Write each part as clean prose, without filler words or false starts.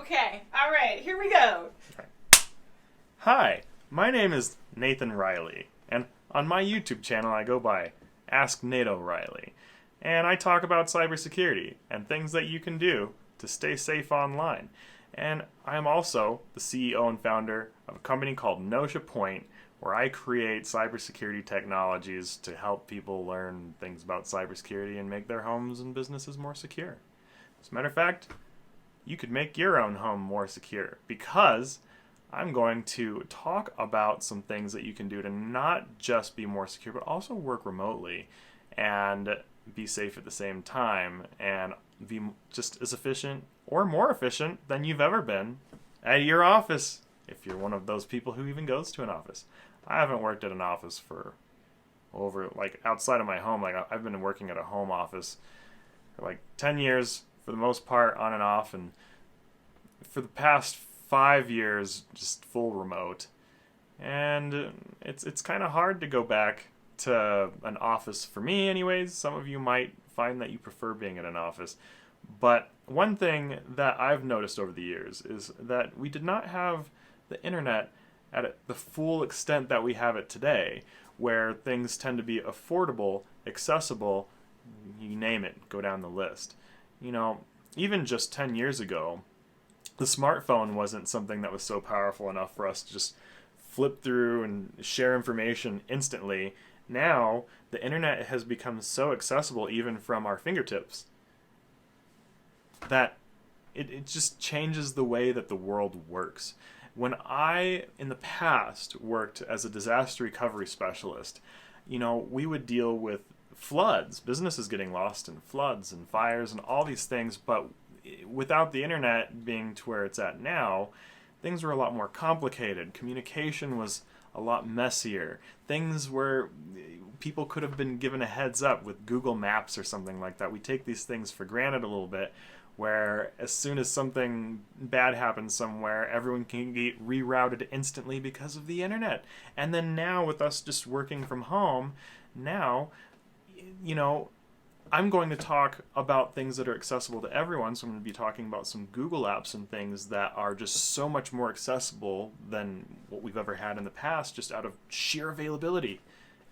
Okay, alright, here we go. Hi, my name is Nathan Riley, and on my YouTube channel I go by Ask NATO Riley, and I talk about cybersecurity and things that you can do to stay safe online. And I'm also the CEO and founder of a company called Notia Point, where I create cybersecurity technologies to help people learn things about cybersecurity and make their homes and businesses more secure. As a matter of fact, you could make your own home more secure because I'm going to talk about some things that you can do to not just be more secure, but also work remotely and be safe at the same time and be just as efficient or more efficient than you've ever been at your office, if you're one of those people who even goes to an office. I haven't worked at an office for outside of my home. I've been working at a home office for 10 years for the most part, on and off, and for the past 5 years just full remote. And it's kind of hard to go back to an office for me anyways. Some of you might find that you prefer being at an office. But one thing that I've noticed over the years is that we did not have the internet at the full extent that we have it today, where things tend to be affordable, accessible, you name it, go down the list. Even just 10 years ago, the smartphone wasn't something that was so powerful enough for us to just flip through and share information instantly. Now, the internet has become so accessible even from our fingertips that it just changes the way that the world works. When I, in the past, worked as a disaster recovery specialist, we would deal with floods, businesses getting lost in floods and fires and all these things, but without the internet being to where it's at now, things were a lot more complicated. Communication was a lot messier. Things where people could have been given a heads up with Google Maps or something like that. We take these things for granted a little bit, where as soon as something bad happens somewhere, everyone can get rerouted instantly because of the internet. And then now with us just working from home, now I'm going to talk about things that are accessible to everyone. So I'm going to be talking about some Google apps and things that are just so much more accessible than what we've ever had in the past, just out of sheer availability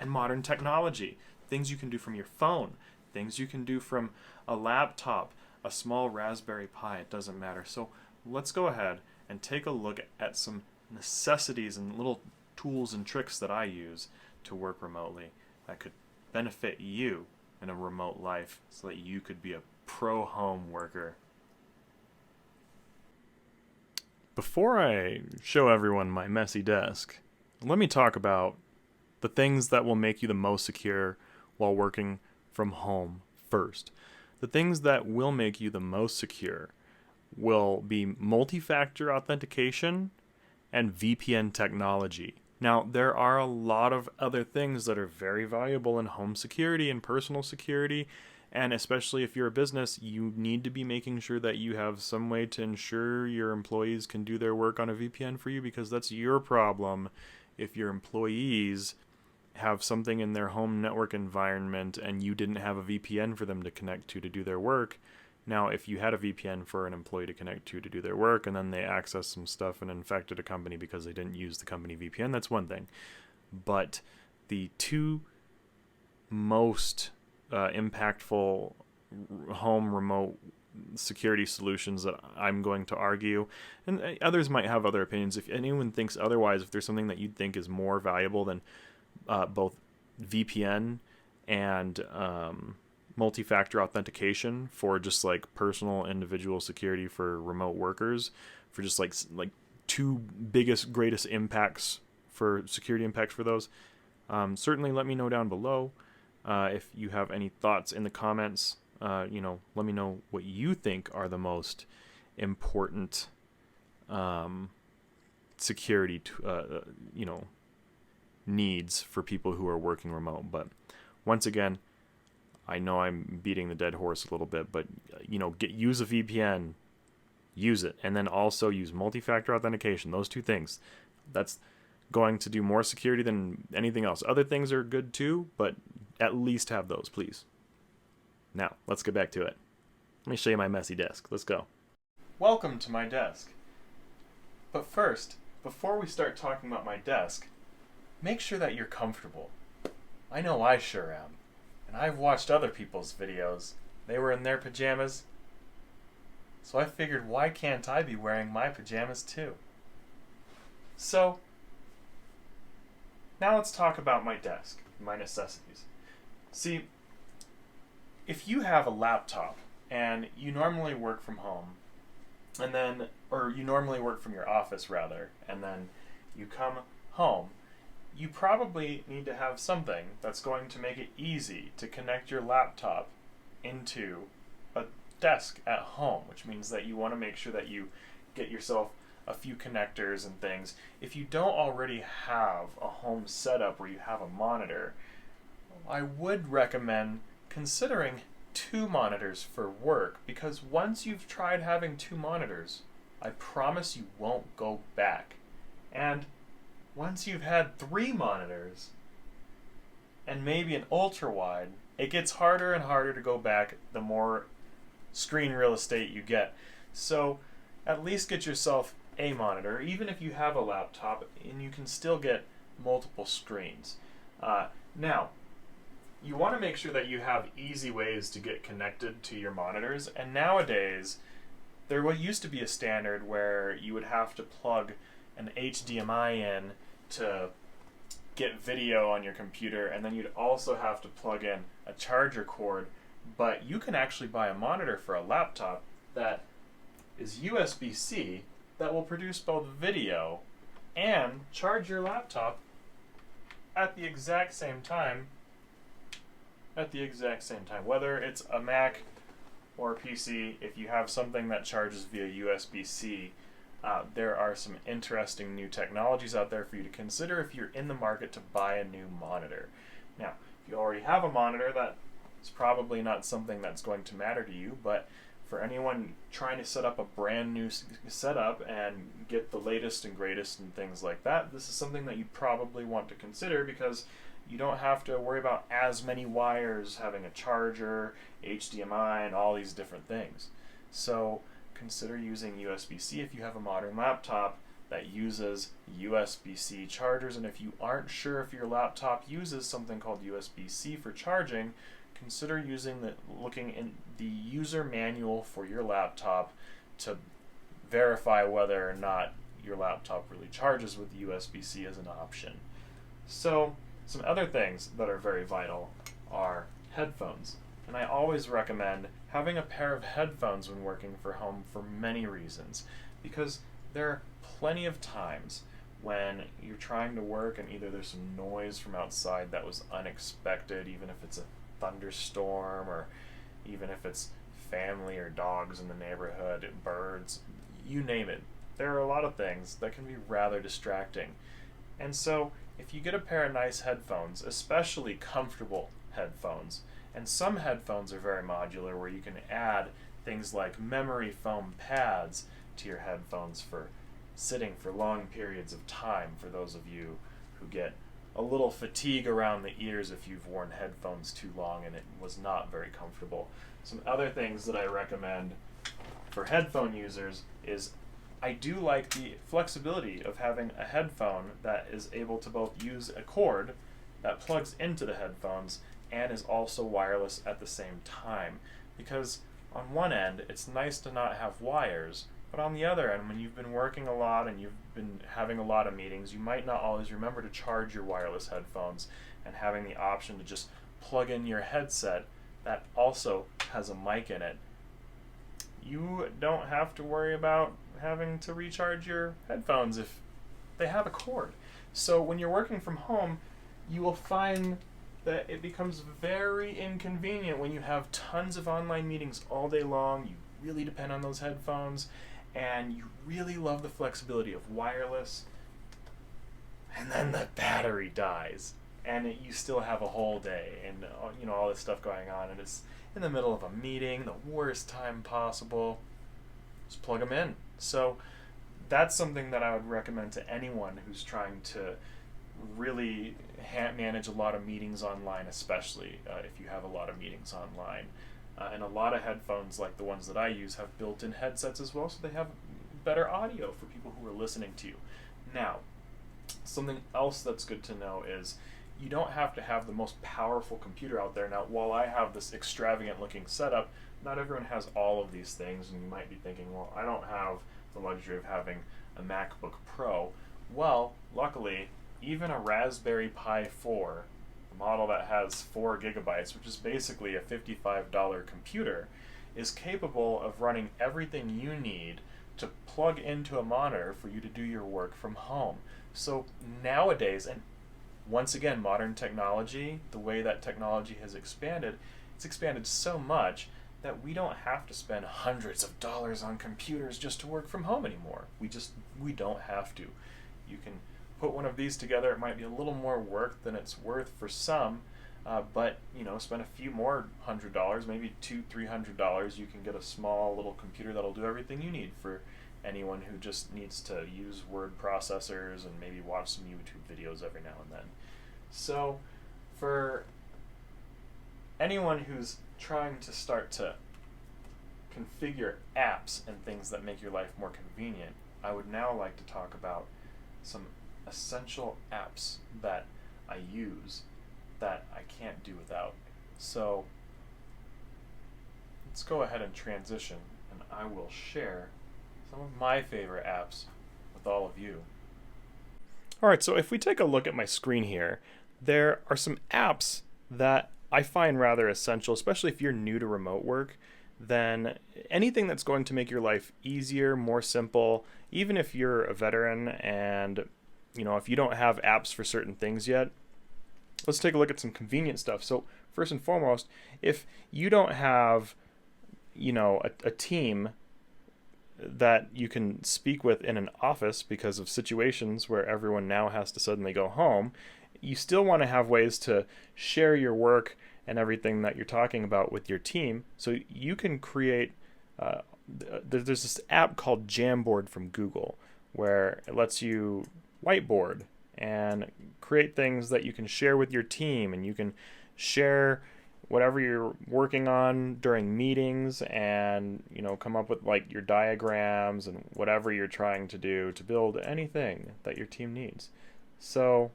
and modern technology. Things you can do from your phone, things you can do from a laptop, a small Raspberry Pi, it doesn't matter. So let's go ahead and take a look at some necessities and little tools and tricks that I use to work remotely that could benefit you in a remote life so that you could be a pro home worker. Before I show everyone my messy desk, let me talk about the things that will make you the most secure while working from home first. The things that will make you the most secure will be multi-factor authentication and VPN technology. Now, there are a lot of other things that are very valuable in home security and personal security, and especially if you're a business, you need to be making sure that you have some way to ensure your employees can do their work on a VPN for you, because that's your problem if your employees have something in their home network environment and you didn't have a VPN for them to connect to do their work. Now, if you had a VPN for an employee to connect to do their work, and then they access some stuff and infected a company because they didn't use the company VPN, that's one thing. But the two most impactful home remote security solutions that I'm going to argue, and others might have other opinions. If anyone thinks otherwise, if there's something that you think is more valuable than both VPN and multi-factor authentication for just personal individual security for remote workers, for just two greatest impacts for security impacts for those, certainly let me know down below. If you have any thoughts in the comments, let me know what you think are the most important security needs for people who are working remote. But once again, I know I'm beating the dead horse a little bit, but use a VPN, use it, and then also use multi-factor authentication. Those two things, that's going to do more security than anything else. Other things are good too, but at least have those, please. Now, let's get back to it. Let me show you my messy desk. Let's go. welcome to my desk. But first, before we start talking about my desk, make sure that you're comfortable. I know I sure am. And I've watched other people's videos. They were in their pajamas. So I figured, why can't I be wearing my pajamas too? So, now let's talk about my desk, my necessities. See, if you have a laptop and you normally work from home, or you normally work from your office rather, and then you come home, you probably need to have something that's going to make it easy to connect your laptop into a desk at home, which means that you want to make sure that you get yourself a few connectors and things. If you don't already have a home setup where you have a monitor, I would recommend considering 2 monitors for work, because once you've tried having 2 monitors, I promise you won't go back. And once you've had 3 monitors and maybe an ultra wide, it gets harder and harder to go back the more screen real estate you get. So at least get yourself a monitor, even if you have a laptop, and you can still get multiple screens. Now, you want to make sure that you have easy ways to get connected to your monitors, and nowadays there used to be a standard where you would have to plug an HDMI in to get video on your computer, and then you'd also have to plug in a charger cord. But you can actually buy a monitor for a laptop that is USB-C that will produce both video and charge your laptop at the exact same time. Whether it's a Mac or a PC, if you have something that charges via USB-C, there are some interesting new technologies out there for you to consider if you're in the market to buy a new monitor. Now, if you already have a monitor, that is probably not something that's going to matter to you, but for anyone trying to set up a brand new setup and get the latest and greatest and things like that, this is something that you probably want to consider, because you don't have to worry about as many wires, having a charger, HDMI, and all these different things. So consider using USB-C if you have a modern laptop that uses USB-C chargers. And if you aren't sure if your laptop uses something called USB-C for charging, consider looking in the user manual for your laptop to verify whether or not your laptop really charges with USB-C as an option. So some other things that are very vital are headphones. And I always recommend having a pair of headphones when working from home for many reasons, because there are plenty of times when you're trying to work and either there's some noise from outside that was unexpected, even if it's a thunderstorm, or even if it's family or dogs in the neighborhood, birds, you name it. There are a lot of things that can be rather distracting. And so if you get a pair of nice headphones, especially comfortable headphones, and some headphones are very modular where you can add things like memory foam pads to your headphones for sitting for long periods of time, for those of you who get a little fatigue around the ears if you've worn headphones too long and it was not very comfortable. Some other things that I recommend for headphone users is I do like the flexibility of having a headphone that is able to both use a cord that plugs into the headphones and is also wireless at the same time. Because on one end, it's nice to not have wires, but on the other end, when you've been working a lot and you've been having a lot of meetings, you might not always remember to charge your wireless headphones, and having the option to just plug in your headset that also has a mic in it, you don't have to worry about having to recharge your headphones if they have a cord. So when you're working from home, you will find that it becomes very inconvenient when you have tons of online meetings all day long. You really depend on those headphones, and you really love the flexibility of wireless, and then the battery dies, and you still have a whole day, and all this stuff going on, and it's in the middle of a meeting, the worst time possible. Just plug them in. So that's something that I would recommend to anyone who's trying to really manage a lot of meetings online, especially if you have a lot of meetings online. And a lot of headphones, like the ones that I use, have built-in headsets as well, so they have better audio for people who are listening to you. Now, something else that's good to know is you don't have to have the most powerful computer out there. Now, while I have this extravagant looking setup, not everyone has all of these things, and you might be thinking, well, I don't have the luxury of having a MacBook Pro. Well, luckily, even a Raspberry Pi 4, a model that has 4 gigabytes, which is basically a $55 computer, is capable of running everything you need to plug into a monitor for you to do your work from home. So nowadays, and once again, modern technology, the way that technology has expanded, it's expanded so much that we don't have to spend hundreds of dollars on computers just to work from home anymore. We don't have to. You can put one of these together. It might be a little more work than it's worth for some, but spend a few more $100, maybe $200-300. You can get a small little computer that'll do everything you need for anyone who just needs to use word processors and maybe watch some YouTube videos every now and then. So for anyone who's trying to start to configure apps and things that make your life more convenient, I would now like to talk about some essential apps that I use that I can't do without. So let's go ahead and transition, and I will share some of my favorite apps with all of you. Alright, so if we take a look at my screen here, there are some apps that I find rather essential, especially if you're new to remote work. Then anything that's going to make your life easier, more simple, even if you're a veteran and if you don't have apps for certain things yet, let's take a look at some convenient stuff. So first and foremost, if you don't have a team that you can speak with in an office because of situations where everyone now has to suddenly go home, you still want to have ways to share your work and everything that you're talking about with your team. So you can create, there's this app called Jamboard from Google where it lets you whiteboard and create things that you can share with your team, and you can share whatever you're working on during meetings and come up with like your diagrams and whatever you're trying to do to build anything that your team needs. So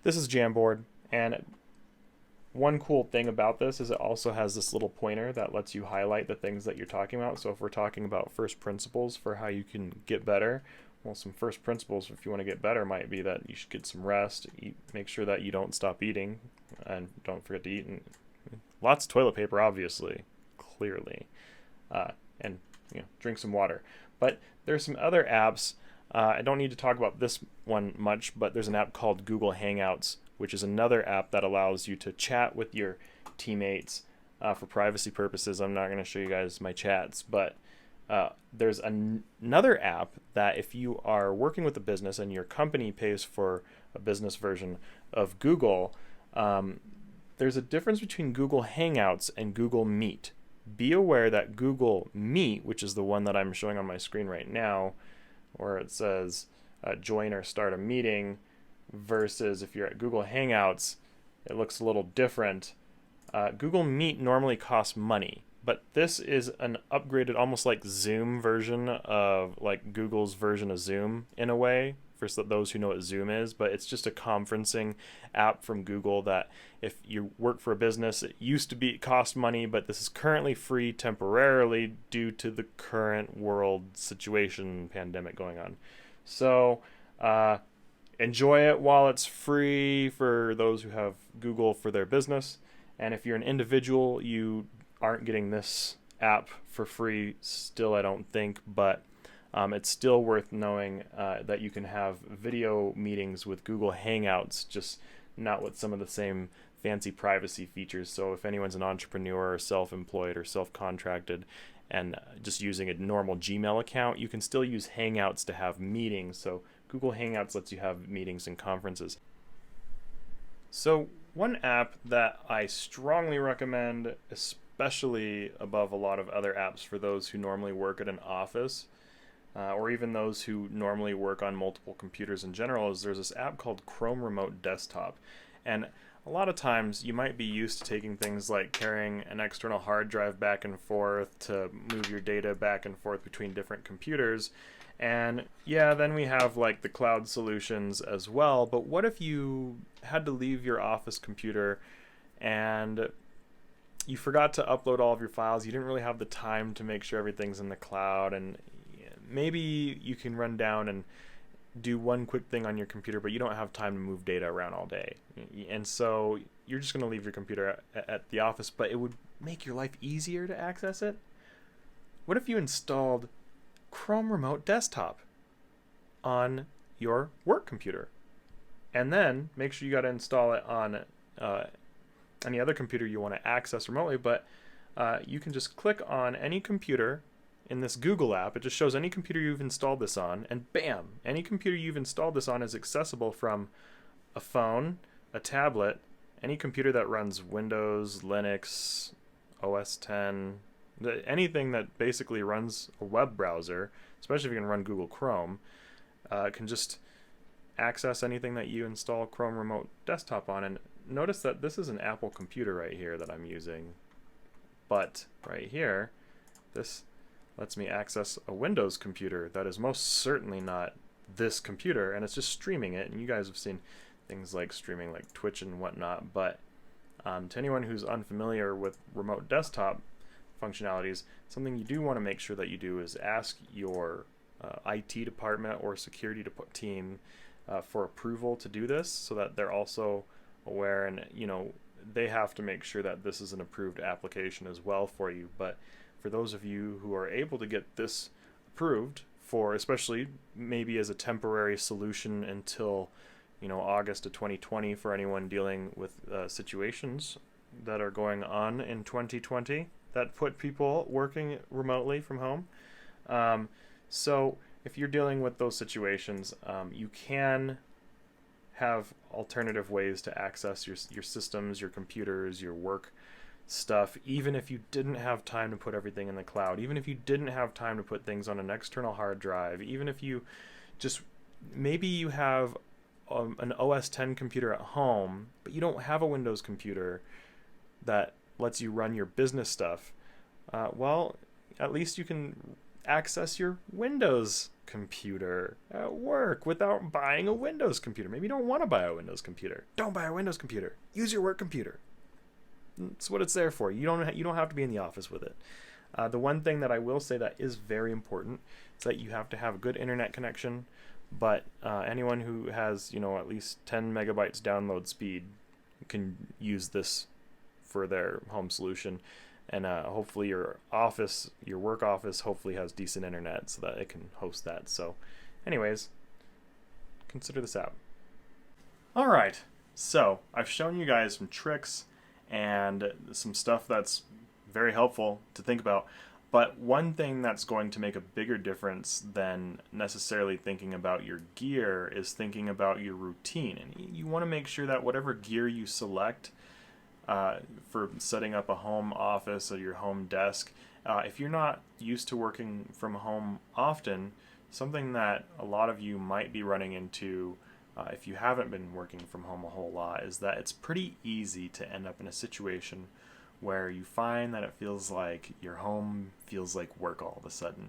this is Jamboard, and one cool thing about this is it also has this little pointer that lets you highlight the things that you're talking about. So if we're talking about first principles for how you can get better, well, some first principles if you want to get better might be that you should get some rest, make sure that you don't stop eating, and don't forget to eat, and lots of toilet paper, obviously, clearly, and drink some water. But there's some other apps. I don't need to talk about this one much, but there's an app called Google Hangouts, which is another app that allows you to chat with your teammates for privacy purposes. I'm not going to show you guys my chats, but there's another app that if you are working with a business and your company pays for a business version of Google, there's a difference between Google Hangouts and Google Meet. Be aware that Google Meet, which is the one that I'm showing on my screen right now, where it says join or start a meeting, versus if you're at Google Hangouts, it looks a little different. Google Meet normally costs money, but this is an upgraded, almost like Zoom version of like Google's version of Zoom in a way, for those who know what Zoom is, but it's just a conferencing app from Google that if you work for a business, it used to be cost money, but this is currently free temporarily due to the current world situation, pandemic going on. So enjoy it while it's free for those who have Google for their business. And if you're an individual, you aren't getting this app for free still, I don't think, but it's still worth knowing that you can have video meetings with Google Hangouts, just not with some of the same fancy privacy features. So if anyone's an entrepreneur or self-employed or self-contracted and just using a normal Gmail account, you can still use Hangouts to have meetings. So Google Hangouts lets you have meetings and conferences. So one app that I strongly recommend, especially above a lot of other apps for those who normally work at an office, or even those who normally work on multiple computers in general, is there's this app called Chrome Remote Desktop. And a lot of times you might be used to taking things like carrying an external hard drive back and forth to move your data back and forth between different computers. And yeah, then we have like the cloud solutions as well. But what if you had to leave your office computer and you forgot to upload all of your files? You didn't really have the time to make sure everything's in the cloud, and maybe you can run down and do one quick thing on your computer, but you don't have time to move data around all day. And so you're just going to leave your computer at the office, but it would make your life easier to access it. What if you installed Chrome Remote Desktop on your work computer? And then make sure you got to install it on any other computer you want to access remotely, but you can just click on any computer in this Google app. It just shows any computer you've installed this on, and bam, any computer you've installed this on is accessible from a phone, a tablet, any computer that runs Windows, Linux, OS 10, anything that basically runs a web browser, especially if you can run Google Chrome, can just access anything that you install Chrome Remote Desktop on. And notice that this is an Apple computer right here that I'm using, but right here, this lets me access a Windows computer that is most certainly not this computer, and it's just streaming it. And you guys have seen things like streaming like Twitch and whatnot, but to anyone who's unfamiliar with remote desktop functionalities, something you do want to make sure that you do is ask your IT department or security team for approval to do this, so that they're also aware, and they have to make sure that this is an approved application as well for you. But for those of you who are able to get this approved, for especially maybe as a temporary solution until August of 2020, for anyone dealing with situations that are going on in 2020 that put people working remotely from home. So if you're dealing with those situations, you can have alternative ways to access your systems, your computers, your work stuff, even if you didn't have time to put everything in the cloud, even if you didn't have time to put things on an external hard drive, even if you just, maybe you have an OS 10 computer at home, but you don't have a Windows computer that lets you run your business stuff. Well, at least you can access your Windows computer at work without buying a Windows computer. Maybe you don't want to buy a Windows computer. Don't buy a Windows computer. Use your work computer. That's what it's there for. You don't have to be in the office with it. The one thing that I will say that is very important is that you have to have a good internet connection. But anyone who has at least 10 megabytes download speed can use this for their home solution. And hopefully your work office hopefully has decent internet so that it can host that. So anyways, consider this out. All right, so I've shown you guys some tricks and some stuff that's very helpful to think about. But one thing that's going to make a bigger difference than necessarily thinking about your gear is thinking about your routine. And you want to make sure that whatever gear you select for setting up a home office or your home desk, if you're not used to working from home often, something that a lot of you might be running into if you haven't been working from home a whole lot is that it's pretty easy to end up in a situation where you find that it feels like your home feels like work all of a sudden,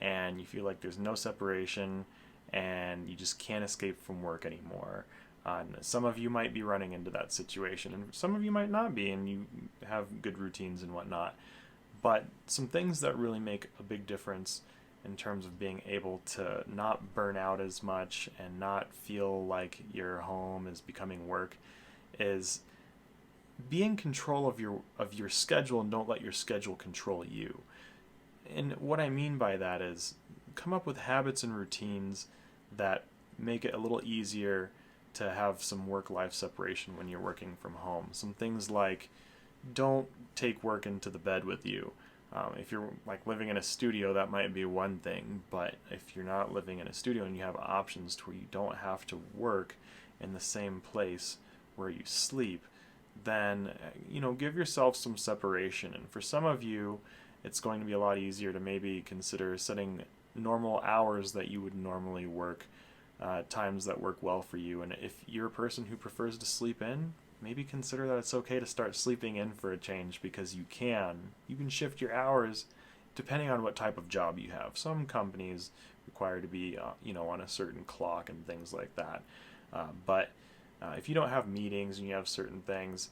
and you feel like there's no separation and you just can't escape from work anymore. Some of you might be running into that situation, and some of you might not be, and you have good routines and whatnot. But some things that really make a big difference in terms of being able to not burn out as much and not feel like your home is becoming work is be in control of your schedule, and don't let your schedule control you. And what I mean by that is come up with habits and routines that make it a little easier to have some work-life separation when you're working from home. Some things like don't take work into the bed with you. If you're like living in a studio, that might be one thing, but if you're not living in a studio and you have options to where you don't have to work in the same place where you sleep, then give yourself some separation. And for some of you, it's going to be a lot easier to maybe consider setting normal hours that you would normally work, times that work well for you. And if you're a person who prefers to sleep in, maybe consider that it's okay to start sleeping in for a change, because you can shift your hours depending on what type of job you have. Some companies require to be on a certain clock and things like that. But if you don't have meetings and you have certain things,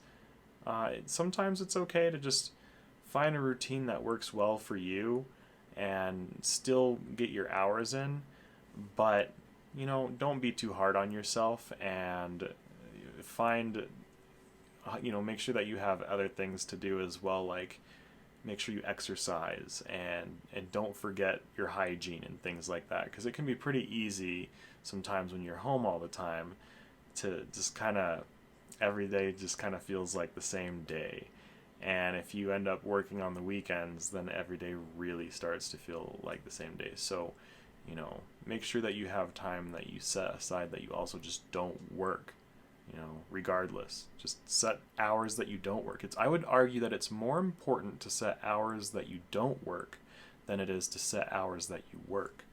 sometimes it's okay to just find a routine that works well for you and still get your hours in, but don't be too hard on yourself, and find make sure that you have other things to do as well, like make sure you exercise, and don't forget your hygiene and things like that, because it can be pretty easy sometimes when you're home all the time to just kind of every day just kind of feels like the same day. And if you end up working on the weekends, then every day really starts to feel like the same day. So, make sure that you have time that you set aside that you also just don't work, regardless. Just set hours that you don't work. I would argue that it's more important to set hours that you don't work than it is to set hours that you work.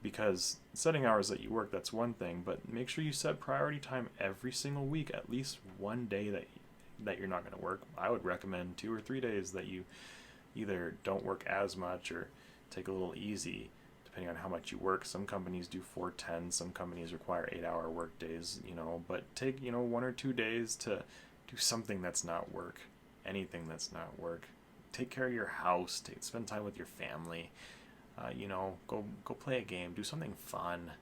Because setting hours that you work, that's one thing, but make sure you set priority time every single week, at least one day that you're not going to work. I would recommend 2 or 3 days that you either don't work as much or take a little easy, depending on how much you work. Some companies do 4/10, some companies require 8-hour work days, but take, 1 or 2 days to do something that's not work, anything that's not work. Take care of your house, spend time with your family, go play a game, do something fun,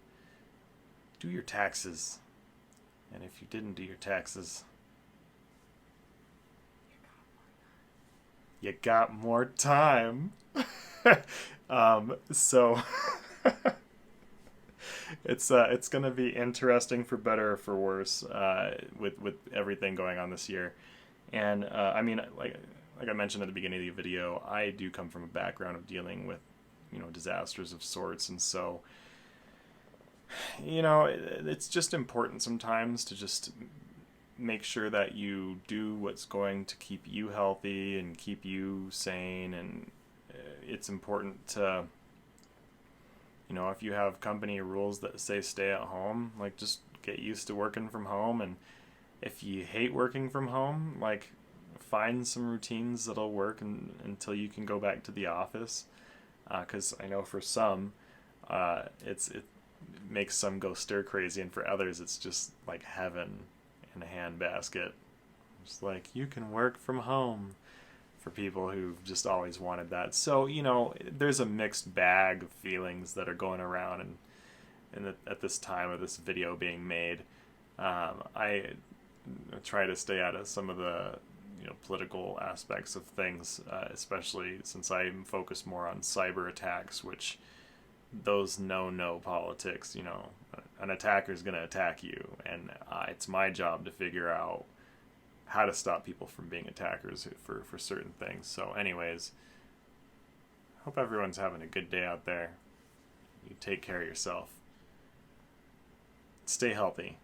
do your taxes. And if you didn't do your taxes, you got more time. So it's gonna be interesting for better or for worse, with everything going on this year. And I mean, like I mentioned at the beginning of the video, I do come from a background of dealing with disasters of sorts, and so it's just important sometimes to just make sure that you do what's going to keep you healthy and keep you sane. And it's important to, if you have company rules that say stay at home, like just get used to working from home. And if you hate working from home, like find some routines that'll work until you can go back to the office. Because I know for some, it makes some go stir crazy, and for others it's just like heaven in a handbasket. It's like you can work from home for people who've just always wanted that. So there's a mixed bag of feelings that are going around, and at this time of this video being made, I try to stay out of some of the political aspects of things, especially since I'm focused more on cyber attacks, which those no politics. An attacker's going to attack you, and it's my job to figure out how to stop people from being attackers for certain things. So anyways, hope everyone's having a good day out there. You take care of yourself. Stay healthy.